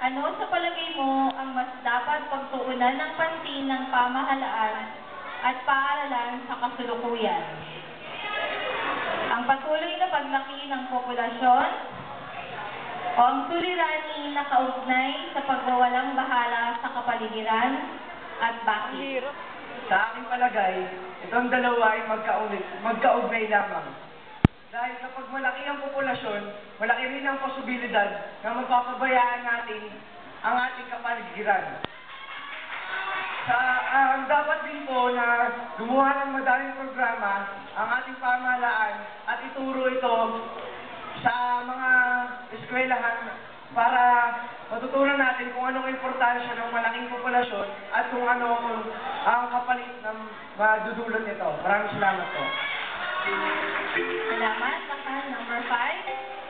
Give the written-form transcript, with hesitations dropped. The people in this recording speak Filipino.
Ano sa palagay mo ang mas dapat pagtuunan ng pansin ng pamahalaan at paaralan sa kasalukuyan? Ang patuloy na paglaki ng populasyon o ang suliranin na kaugnay sa pagwawalang bahala sa kapaligiran at bakit? Sa aking palagay, itong dalawa ay magkaugnay lamang. Dahil kapag malaki ang populasyon, malaki rin ang posibilidad na mapapabayaan natin ang ating kapaligiran. Dapat din po na gumawa ng madaling programa ang ating pamahalaan at ituro ito sa mga eskwelahan para matutunan natin kung anong importansya ng malaking populasyon at kung ano ang kapalit ng madudulot nito. Maraming salamat po. Salamat. Number 5.